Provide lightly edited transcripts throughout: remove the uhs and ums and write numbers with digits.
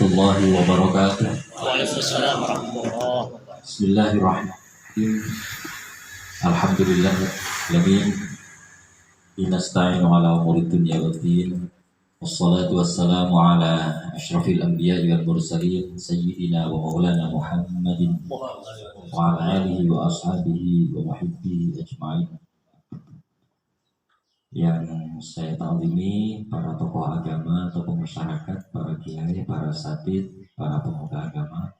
warahmatullahi wabarakatuh. Waalaikumsalam warahmatullahi wabarakatuh. Bismillahirrahmanirrahim. Alhamdulillahirrahmanirrahim. Nasta'inu ala umuri dunya waddin. Wassalatu wassalamu ala asyrafil anbiya'i wal mursalin sayyidina wa maulana Muhammadin wa ala alihi wa ashabihi wa muhibbihi ajma'in. Yang saya ta'zimi para tokoh agama, tokoh masyarakat, para kiai, para satid, para pemuda agama,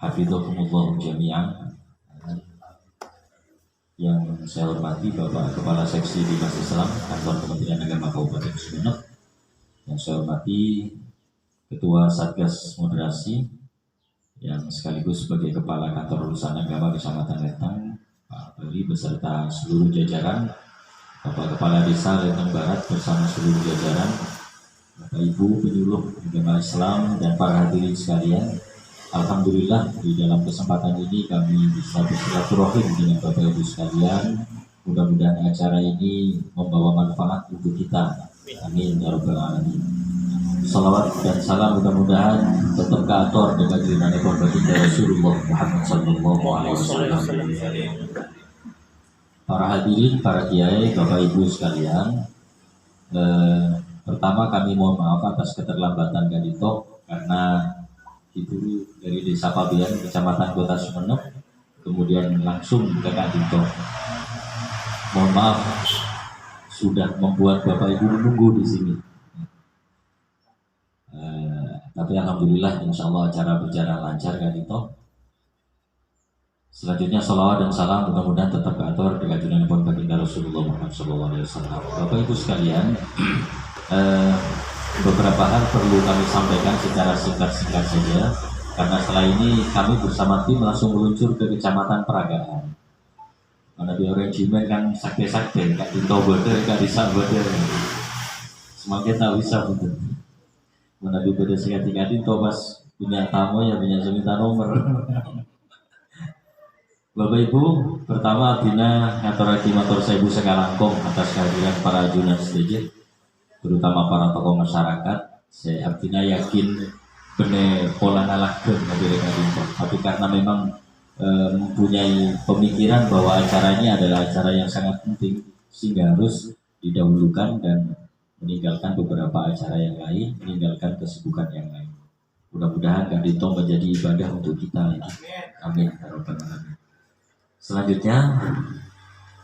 hafidzakumullah jami'an. Yang saya hormati Bapak Kepala Seksi Dinas Islam Kantor Kementerian Agama Kabupaten Sumeneb, yang saya hormati Ketua Satgas Moderasi yang sekaligus sebagai Kepala Kantor Urusan Agama Kecamatan Letang, Pak Bali beserta seluruh jajaran, Bapak Kepala Desa Letang Barat bersama seluruh jajaran, Bapak Ibu penyuluh agama Islam dan para hadirin sekalian. Alhamdulillah di dalam kesempatan ini kami bisa bersilaturahim dengan Bapak Ibu sekalian. Mudah-mudahan acara ini membawa manfaat untuk kita. Amin ya rabbal alamin. Salawat dan salam mudah-mudahan tetap keatur dengan junjungan baginda Rasulullah Muhammad sallallahu alaihi wasallam. Para hadirin, para kiai, Bapak Ibu sekalian, pertama kami mohon maaf atas keterlambatan Kadito karena itu dari Desa Pabian, Kecamatan Kota Sumeneb, kemudian langsung ke Kadito. Mohon maaf sudah membuat Bapak Ibu menunggu di sini. Tapi alhamdulillah, insya Allah acara berjalan lancar Kadito. Selanjutnya salawat dan salam mudah-mudahan tetap keatur dengan junjungan baginda Rasulullah Muhammad SAW. Bapak Ibu sekalian, beberapa hal perlu kami sampaikan secara singkat-singkat saja, karena setelah ini kami bersama tim langsung meluncur ke Kecamatan Peragaan. Karena di Orangemen kan sakit-sakit, kak Dinto bodoh, kak Risa bodoh, semakin tak bisa betul. Mana di bodoh sekat-sekat Dinto pas punya tamu ya punya seminta nomor. Bapak Ibu, pertama Bina ngaturaki matur sewu sekalangkong atas kehadiran para jurnalis setuju, terutama para tokoh masyarakat. Saya Abdina yakin benar pola nalahkan hadir Kadito, tapi karena memang mempunyai pemikiran bahwa acara ini adalah acara yang sangat penting, sehingga harus didahulukan dan meninggalkan beberapa acara yang lain, meninggalkan kesibukan yang lain. Mudah-mudahan Kadito menjadi ibadah untuk kita. Amin. Selanjutnya,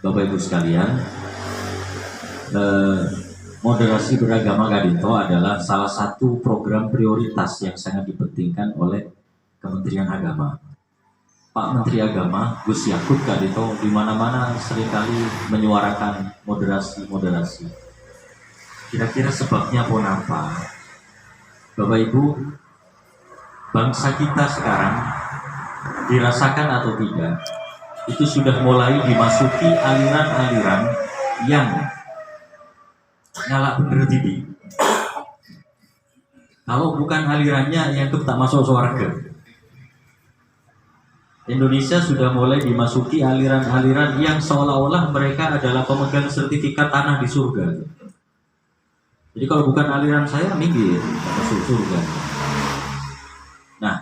Bapak Ibu sekalian, moderasi beragama Kadito adalah salah satu program prioritas yang sangat dipentingkan oleh Kementerian Agama. Pak Menteri Agama Gus Yakut Kadito di mana-mana seringkali menyuarakan moderasi. Kira-kira sebabnya pun apa? Bapak Ibu, bangsa kita sekarang dirasakan atau tidak, itu sudah mulai dimasuki aliran-aliran yang nyala bener TV. Kalau bukan alirannya yang tak masuk surga. Indonesia sudah mulai dimasuki aliran-aliran yang seolah-olah mereka adalah pemegang sertifikat tanah di surga. Jadi kalau bukan aliran saya minggir masuk surga. Nah,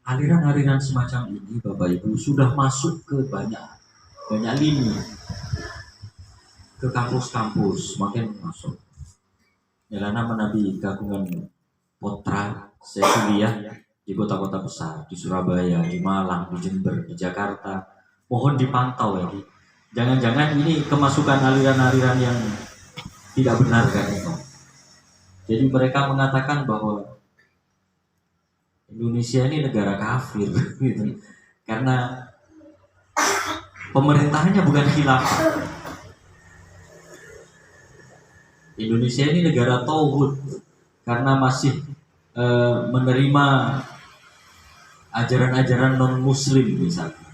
aliran-aliran semacam ini Bapak Ibu sudah masuk ke banyak lini, ke kampus-kampus, makin masuk. Nyalana menabi kagungan potra saya kuliah di kota-kota besar, di Surabaya, di Malang, di Jember, di Jakarta. Mohon dipantau ya. Jangan-jangan ini kemasukan aliran-aliran yang tidak benar kan itu. Jadi mereka mengatakan bahwa Indonesia ini negara kafir gitu. Karena pemerintahannya bukan khilafah. Indonesia ini negara tauhid karena masih menerima ajaran-ajaran non-muslim misalnya.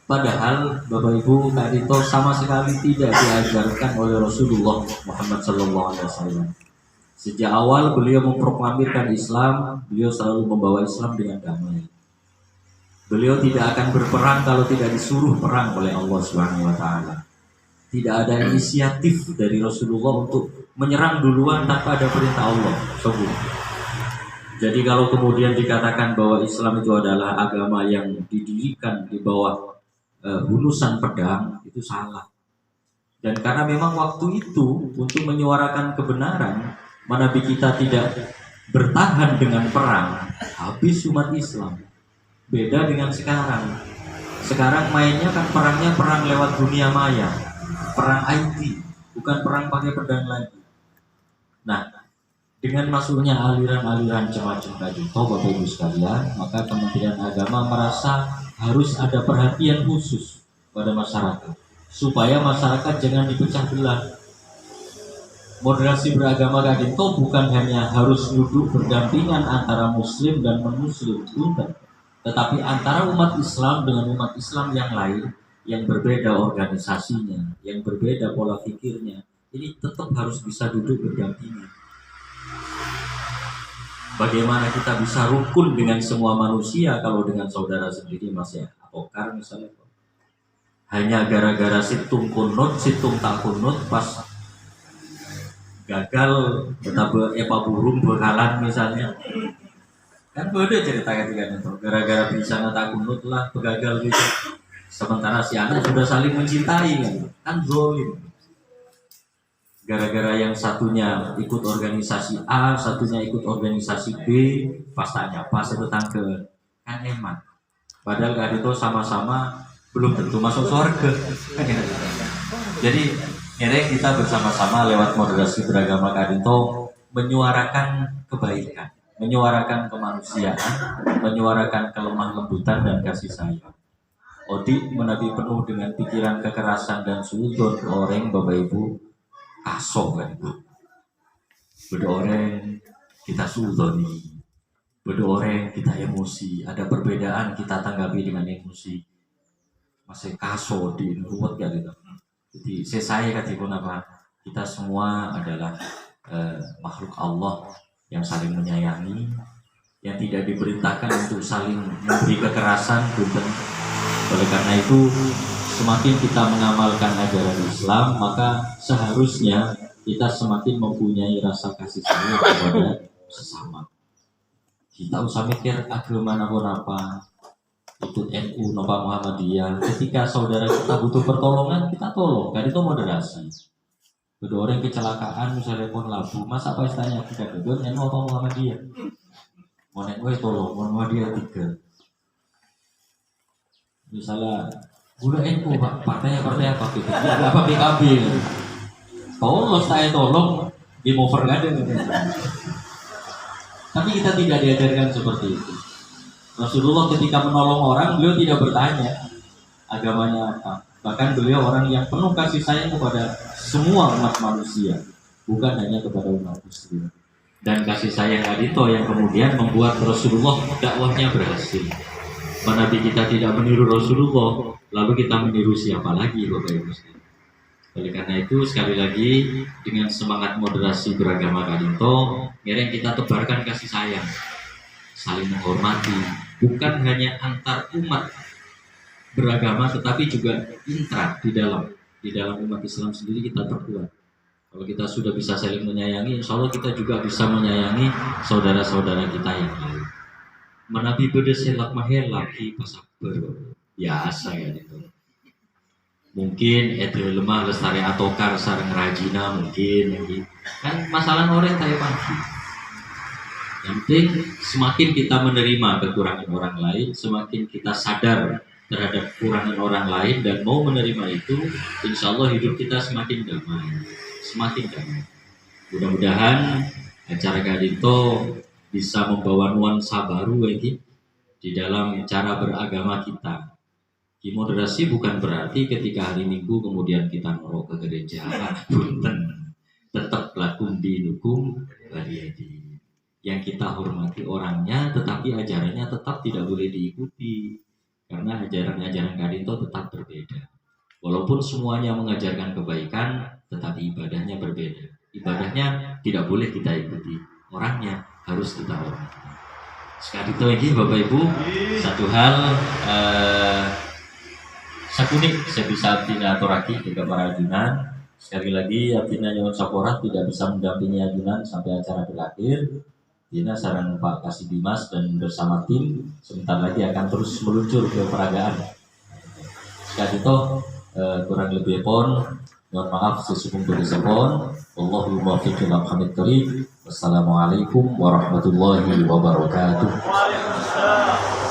Padahal Bapak Ibu Kadito sama sekali tidak diajarkan oleh Rasulullah Muhammad SAW. Sejak awal beliau memproklamirkan Islam, beliau selalu membawa Islam dengan damai. Beliau tidak akan berperang kalau tidak disuruh perang oleh Allah Subhanahu wa taala. Tidak ada inisiatif dari Rasulullah untuk menyerang duluan tanpa ada perintah Allah. Jadi kalau kemudian dikatakan bahwa Islam itu adalah agama yang didirikan di bawah hulusan pedang, itu salah. Dan karena memang waktu itu untuk menyuarakan kebenaran, Nabi kita tidak bertahan dengan perang, habis umat Islam. Beda dengan sekarang. Sekarang mainnya kan perangnya perang lewat dunia maya, perang IT, bukan perang pakai pedang lagi. Nah, dengan masuknya aliran-aliran Jemaah Kadinto, Bapak Ibu sekalian, maka Kementerian Agama merasa harus ada perhatian khusus pada masyarakat, supaya masyarakat jangan dipecah belah. Moderasi beragama Kadinto bukan hanya harus duduk berdampingan antara Muslim dan non-Muslim, bukan, tetapi antara umat Islam dengan umat Islam yang lain yang berbeda organisasinya, yang berbeda pola pikirnya, ini tetap harus bisa duduk berdampingan. Bagaimana kita bisa rukun dengan semua manusia kalau dengan saudara sendiri masih apokar misalnya, hanya gara-gara situng kunut, situng tak kunut, pas gagal tetap epa burung bekalan misalnya, kan beda cerita ketika itu, gara-gara bisa tak kunut lah begagal gitu, sementara si anak sudah saling mencintai kan zolim. Gara-gara yang satunya ikut organisasi A, satunya ikut organisasi B, pas tanya pas itu tangke kan eman. Padahal itu sama-sama belum tentu masuk surga. Jadi akhirnya kita bersama-sama lewat moderasi beragama Kadinto menyuarakan kebaikan, menyuarakan kemanusiaan, menyuarakan kelemah lembutan dan kasih sayang. Odi menabi penuh dengan pikiran kekerasan dan suudon orang Bapak Ibu kasok kan itu. Beda orang kita suudoni, beda orang kita emosi, ada perbedaan kita tanggapi dengan emosi. Masih kasok di ruwet ya gitu. Jadi saya katakan apa? Kita semua adalah makhluk Allah yang saling menyayangi, yang tidak diperintahkan untuk saling memberi kekerasan, bukan. Oleh karena itu, semakin kita mengamalkan ajaran Islam, maka seharusnya kita semakin mempunyai rasa kasih sayang kepada sesama. Kita usah mikir agama apa, ikut NU, Nova Muhammadiyah. Ketika saudara kita butuh pertolongan, kita tolong. Kan itu moderasi. Ada orang kecelakaan, misalnya pun labu, masa apa istilahnya kita kedua NU apa Muhammadiyah? Mau NU tolong, Muhammadiyah 3. Misalnya gula NU Pak, partai apa gitu? Apa PKB? Tolong saya tolong, game over nggak ada. Tapi kita tidak diajarkan seperti itu. Rasulullah ketika menolong orang, beliau tidak bertanya agamanya apa. Bahkan beliau orang yang penuh kasih sayang kepada semua umat manusia, bukan hanya kepada umat Muslim. Dan kasih sayang itu yang kemudian membuat Rasulullah dakwahnya berhasil. Nabi kita tidak meniru Rasulullah, lalu kita meniru siapa lagi Bapak Ibu sekalian. Oleh karena itu sekali lagi dengan semangat moderasi beragama Kadinto, yang kita tebarkan kasih sayang, saling menghormati, bukan hanya antar umat beragama, tetapi juga intra di dalam umat Islam sendiri kita perkuat. Kalau kita sudah bisa saling menyayangi, insya Allah kita juga bisa menyayangi saudara-saudara kita yang lain. Menabi beda selak mahel lagi pasaber biasa ya itu. Mungkin itu lemah lestari atokar sareng rajina mungkin kan masalah orang saya pasti. Yang penting semakin kita menerima kekurangan orang lain, semakin kita sadar terhadap kekurangan orang lain dan mau menerima itu, insya Allah hidup kita semakin damai, semakin damai. Mudah-mudahan acara Kadinto bisa membawa nuansa baru lagi di dalam cara beragama kita. Di moderasi bukan berarti ketika hari Minggu kemudian kita norok ke gereja, punten, tetap lakum dinukum waliyadin. Yang kita hormati orangnya, tetapi ajarannya tetap tidak boleh diikuti. Karena ajaran-ajaran Kadinto tetap berbeda. Walaupun semuanya mengajarkan kebaikan, tetapi ibadahnya berbeda. Ibadahnya tidak boleh kita ikuti, orangnya harus kita hormati. Sekali itu lagi Bapak Ibu, satu hal sakunik saya bisa abdina aturaki kepada para ajunan. Sekali lagi abdina nyawa saporat tidak bisa mendampingi ajunan sampai acara berakhir. Dina saran Pak Kasih Dimas dan bersama tim sebentar lagi akan terus meluncur ke peragaan. Sekali itu kurang lebih pun mohon maaf sesungguh berisapun. Allahul muwaffiq ila aqwamit thoriq. Wassalamualaikum warahmatullahi wabarakatuh. Waalaikumsalam.